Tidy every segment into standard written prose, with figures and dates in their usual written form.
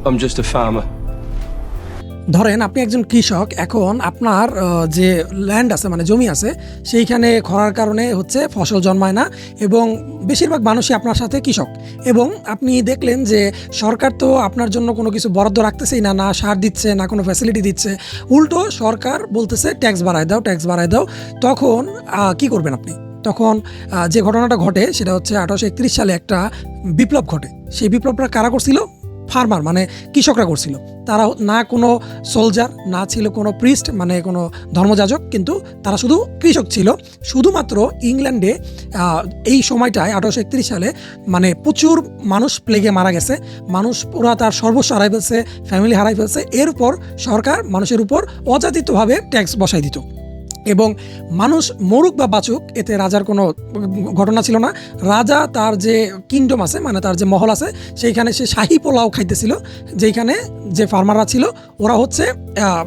I'm just a farmer. ধরেন আপনি একজন কৃষক, এখন আপনার যে ল্যান্ড আছে মানে জমি আছে সেইখানে খরার কারণে হচ্ছে ফসল জন্মায় না এবং বেশিরভাগ মানুষই আপনার সাথে কৃষক, এবং আপনি দেখলেন যে সরকার তো আপনার জন্য কোনো কিছু বরাদ্দ রাখতেছেই না, না সার দিচ্ছে না কোনো ফ্যাসিলিটি দিচ্ছে, উল্টো সরকার বলতেছে ট্যাক্স বাড়ায় দাও, ট্যাক্স বাড়ায় দাও। তখন কি করবেন আপনি? তখন যে ঘটনাটা ঘটে সেটা হচ্ছে 1831 সালে একটা বিপ্লব ঘটে। সেই বিপ্লবটা কারা করছিল? ফার্মার মানে কৃষকরা করছিল। তারা না কোনো সোলজার, না ছিল কোনো প্রিস্ট মানে কোনো ধর্মযাজক, কিন্তু তারা শুধু কৃষক ছিল। শুধুমাত্র ইংল্যান্ডে এই সময়টায় 1831 সালে মানে প্রচুর মানুষ প্লেগে মারা গেছে, মানুষ পুরা তার সর্বস্ব হারাই ফেলছে, ফ্যামিলি হারাই ফেলছে। এরপর সরকার মানুষের উপর অযাচিতভাবে ট্যাক্স বসাই দিত এবং মানুষ মরুক বা বাঁচুক এতে রাজার কোনো ঘটনা ছিল না। রাজা তার যে কিংডম আছে মানে তার যে মহল আছে সেইখানে সে শাহী পোলাও খাইতেছিল, যেইখানে যে ফার্মাররা ছিল ওরা হচ্ছে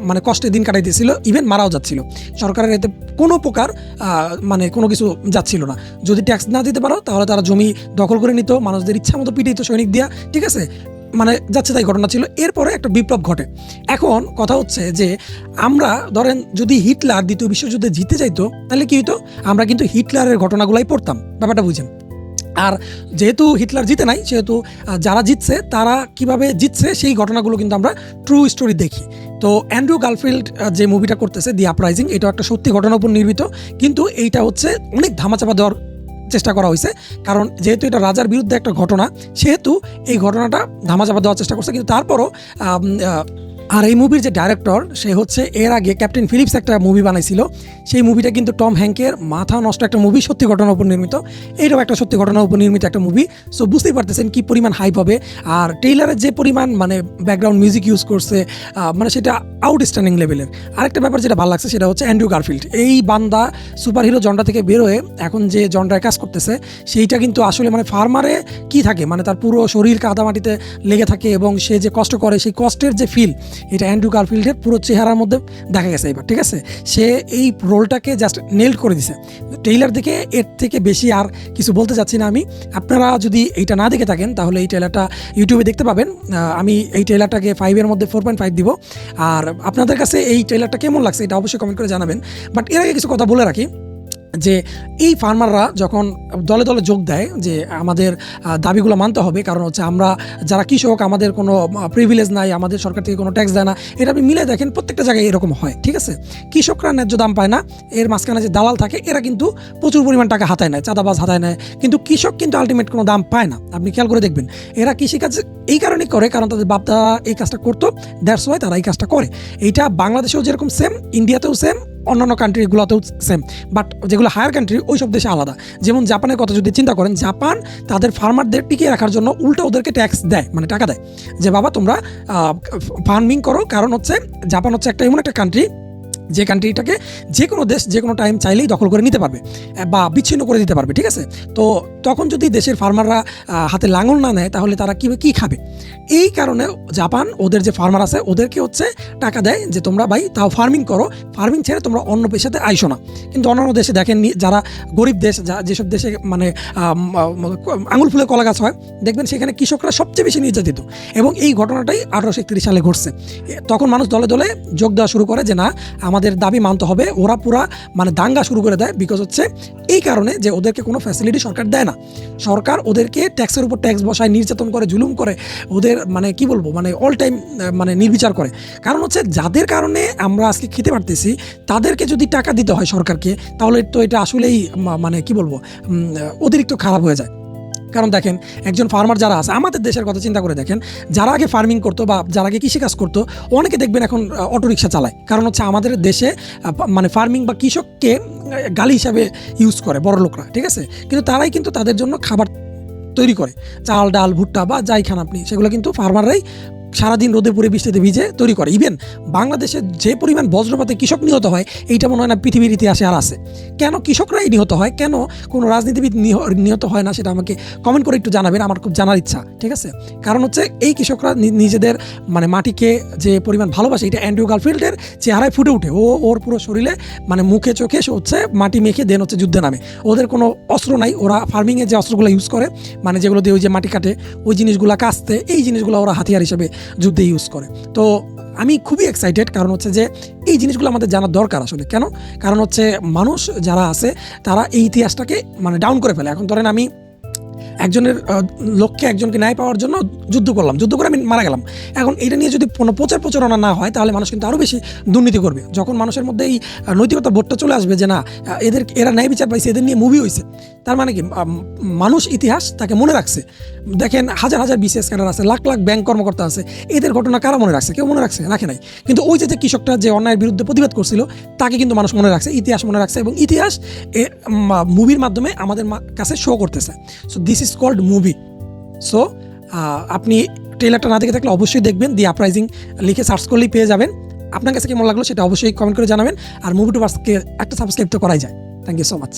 মানে কষ্টে দিন কাটাইতেছিল, ইভেন মারাও যাচ্ছিল। সরকারের এতে কোনো প্রকার মানে কোনো কিছু যাচ্ছিল না। যদি ট্যাক্স না দিতে পারো তাহলে তারা জমি দখল করে নিত, মানুষদের ইচ্ছা মতো পিটিত সৈনিক দিয়া, ঠিক আছে, মানে যাচ্ছে তাই ঘটনা ছিল। এরপরে একটা বিপ্লব ঘটে। এখন কথা হচ্ছে যে আমরা ধরেন যদি হিটলার দ্বিতীয় বিশ্বযুদ্ধে জিতে যাইতো তাহলে কি হইতো? আমরা কিন্তু হিটলারের ঘটনাগুলাই পড়তাম, ব্যাপারটা বুঝেন। আর যেহেতু হিটলার জিতে নাই, সেহেতু যারা জিতছে তারা কিভাবে জিতছে সেই ঘটনাগুলো কিন্তু আমরা ট্রু স্টোরি দেখি। তো অ্যান্ড্রু গারফিল্ড যে মুভিটা করতেছে দি আপরাইজিং, এটা একটা সত্যি ঘটনার উপর নির্মিত, কিন্তু এইটা হচ্ছে অনেক ধামাচাপা দেওয়ার চেষ্টা করা হয়েছে, কারণ যেহেতু এটা রাজার বিরুদ্ধে একটা ঘটনা সেহেতু এই ঘটনাটা ধামাচাপা দেওয়ার চেষ্টা করছে। কিন্তু তারপরও আর এই মুভির যে ডাইরেক্টর সে হচ্ছে এর আগে ক্যাপ্টেন ফিলিপস একটা মুভি বানাইছিল, সেই মুভিটা কিন্তু টম হ্যাঙ্কের মাথা নষ্ট একটা মুভি, সত্যি ঘটনার উপর নির্মিত। এইটাও একটা সত্যি ঘটনার উপর নির্মিত একটা মুভি। সো বুঝতেই পারতেছেন কি পরিমাণ হাইপ হবে। আর টেইলারের যে পরিমাণ মানে ব্যাকগ্রাউন্ড মিউজিক ইউজ করছে মানে সেটা আউটস্ট্যান্ডিং লেভেলের। আরেকটা ব্যাপার যেটা ভালো লাগছে সেটা হচ্ছে অ্যান্ড্রু গারফিল্ড। এই বান্দা সুপার হিরো জনরা থেকে বের হয়ে এখন যে জনরায় কাজ করতেছে সেইটা কিন্তু আসলে মানে ফার্মারে কি থাকে মানে তার পুরো শরীর কাদামাটিতে লেগে থাকে এবং সে যে কষ্ট করে সেই কষ্টের যে ফিল এটা অ্যান্ড্রু গারফিল্ডের পুরো চেহারার মধ্যে দেখা গেছে এবার, ঠিক আছে। সে এই রোলটাকে জাস্ট নেল্ড করে দিছে। ট্রেইলার দেখে এর থেকে বেশি আর কিছু বলতে চাচ্ছি না আমি। আপনারা যদি এইটা না দেখে থাকেন তাহলে এই ট্রেলারটা ইউটিউবে দেখতে পাবেন। আমি এই ট্রেলারটাকে 5-এর মধ্যে 4.5 দিব। আর আপনাদের কাছে এই ট্রেলারটা কেমন লাগছে এটা অবশ্যই কমেন্ট করে জানাবেন। বাট এর আগে কিছু কথা বলে রাখি যে এই ফার্মাররা যখন দলে দলে যোগ দেয় যে আমাদের দাবিগুলো মানতে হবে, কারণ হচ্ছে আমরা যারা কৃষক আমাদের কোনো প্রিভিলেজ নাই, আমাদের সরকার থেকে কোনো ট্যাক্স দেয় না, এটা আপনি মিলে দেখেন প্রত্যেকটা জায়গায় এরকম হয়, ঠিক আছে। কৃষকরা ন্যায্য দাম পায় না, এর মাঝখানে যে দালাল থাকে এরা কিন্তু প্রচুর পরিমাণ টাকা হাতায় নেয়, চাঁদাবাজ হাতায় নেয়, কিন্তু কৃষক কিন্তু আলটিমেট কোনো দাম পায় না। আপনি খেয়াল করে দেখবেন এরা কৃষিকাজ এই কারণেই করে কারণ তাদের বাপদাদা এই কাজটা করতো, দ্যাটস ওয়াই তারা এই কাজটা করে। এইটা বাংলাদেশেও যেরকম সেম, ইন্ডিয়াতেও সেম, অন্যান্য কান্ট্রিগুলোতেও সেম, বাট যেগুলো হায়ার কান্ট্রি ওই সব দেশে আলাদা। যেমন জাপানের কথা যদি চিন্তা করেন, জাপান তাদের ফার্মারদের টিকিয়ে রাখার জন্য উল্টো ওদেরকে ট্যাক্স দেয়, মানে টাকা দেয় যে বাবা তোমরা ফার্মিং করো। কারণ হচ্ছে জাপান হচ্ছে একটা এমন একটা কান্ট্রি যে কান্ট্রিটাকে যে কোনো দেশ যে কোনো টাইম চাইলেই দখল করে নিতে পারবে বা বিচ্ছিন্ন করে দিতে পারবে, ঠিক আছে। তো তখন যদি দেশের ফার্মাররা হাতে লাঙল না নেয় তাহলে তারা কী খাবে? এই কারণে জাপান ওদের যে ফার্মার আছে ওদেরকে হচ্ছে টাকা দেয় যে তোমরা ভাই তাও ফার্মিং করো, ফার্মিং ছেড়ে তোমরা অন্য পেশাতে আইসো না। কিন্তু অন্যান্য দেশে দেখেন যারা গরিব দেশ, যেসব দেশে মানে আঙুল ফুলে কলা গাছ হয়, দেখবেন সেখানে কৃষকরা সবচেয়ে বেশি নির্যাতিত। এবং এই ঘটনাটাই 1831 সালে ঘটছে। তখন মানুষ দলে দলে যোগ দেওয়া শুরু করে যে না আমাদের দাবি মানতে হবে। ওরা পুরা মানে দাঙ্গা শুরু করে দেয়, বিকজ হচ্ছে এই কারণে যে ওদেরকে কোনো ফ্যাসিলিটি সরকার দেয় না। সরকার ওদেরকে ট্যাক্সের উপর ট্যাক্স বসায়, নির্যাতন করে, জুলুম করে, ওদের মানে কি বলবো মানে অল টাইম মানে নির্বিচার করে। কারণ হচ্ছে যাদের কারণে আমরা আজকে খেতে পারতেছি তাদেরকে যদি টাকা দিতে হয় সরকারকে, তাহলে তো এটা আসলেই মানে কি বলবো অতিরিক্ত খারাপ হয়ে যায়। কারণ দেখেন একজন ফার্মার যারা আছে, আমাদের দেশের কথা চিন্তা করে দেখেন, যারা আগে ফার্মিং করতো বা যারা আগে কৃষিকাজ করতো অনেকে দেখবেন এখন অটোরিকশা চালায়। কারণ হচ্ছে আমাদের দেশে মানে ফার্মিং বা কৃষককে গালি হিসাবে ইউজ করে বড় লোকরা, ঠিক আছে। কিন্তু তারাই কিন্তু তাদের জন্য খাবার তৈরি করে, চাল ডাল ভুট্টা বা যাই খান আপনি, সেগুলো কিন্তু ফার্মাররাই সারাদিন রোদে পুড়ে বৃষ্টিতে ভিজে তৈরি করে। ইভেন বাংলাদেশে যে পরিমাণ বজ্রপাতে কৃষক নিহত হয় এইটা মনে হয় না পৃথিবীর ইতিহাসে আর আছে। কেন কৃষকরাই নিহত হয়, কেন কোনো রাজনীতিবিদ নিহত হয় না সেটা আমাকে কমেন্ট করে একটু জানাবেন, আমার খুব জানার ইচ্ছা, ঠিক আছে। কারণ হচ্ছে এই কৃষকরা নিজেদের মানে মাটিকে যে পরিমাণ ভালোবাসে এটা অ্যান্ড্রু গারফিল্ডের চেহারায় ফুটে ওঠে। ওর পুরো শরীরে মানে মুখে চোখে হচ্ছে মাটি মেখে দেন হচ্ছে যুদ্ধে নামে। ওদের কোনো অস্ত্র নাই, ওরা ফার্মিংয়ের যে অস্ত্রগুলো ইউজ করে মানে যেগুলো দিয়ে ওই যে মাটি কাটে ওই জিনিসগুলো কাস্তে, এই জিনিসগুলো ওরা হাতিয়ার হিসেবে যুদ্ধে ইউজ করে। তো আমি খুবই এক্সাইটেড, কারণ হচ্ছে যে এই জিনিসগুলো আমাদের জানার দরকার আসলে। কেন? কারণ হচ্ছে মানুষ যারা আছে তারা এই ইতিহাসটাকে মানে ডাউন করে ফেলে। এখন ধরেন আমি একজনের লক্ষ্যে একজনকে ন্যায় পাওয়ার জন্য যুদ্ধ করলাম, যুদ্ধ করে আমি মারা গেলাম। এখন এটা নিয়ে যদি কোনো প্রচারণা না হয় তাহলে মানুষ কিন্তু আরও বেশি দুর্নীতি করবে। যখন মানুষের মধ্যে এই নৈতিকতা বোধটা চলে আসবে যে না, এরা ন্যায় বিচার পাইছে, এদের নিয়ে মুভি হয়েছে, তার মানে কি মানুষ ইতিহাস তাকে মনে রাখছে। দেখেন হাজার হাজার বিসিএস ক্যাডার আছে, লাখ লাখ ব্যাংক কর্মকর্তা আছে, এদের ঘটনা কারা মনে রাখছে? কেউ মনে রাখে নাই। কিন্তু ওই যে কৃষকটা যে অন্যায়ের বিরুদ্ধে প্রতিবাদ করছিল তাকে কিন্তু মানুষ মনে রাখছে, ইতিহাস মনে রাখছে, এবং ইতিহাস মুভির মাধ্যমে আমাদের কাছে শো করতেছে। So this is called movie. So আপনি ট্রেলারটা না দেখে থাকলে অবশ্যই দেখবেন, দি আপরাইজিং লিখে সার্চ করলেই পেয়ে যাবেন। আপনার কাছে কেমন লাগলো সেটা অবশ্যই কমেন্ট করে জানাবেন। আর মুভি টু ভার্সকে একটা সাবস্ক্রাইব তো করাই যায়। Thank you so much.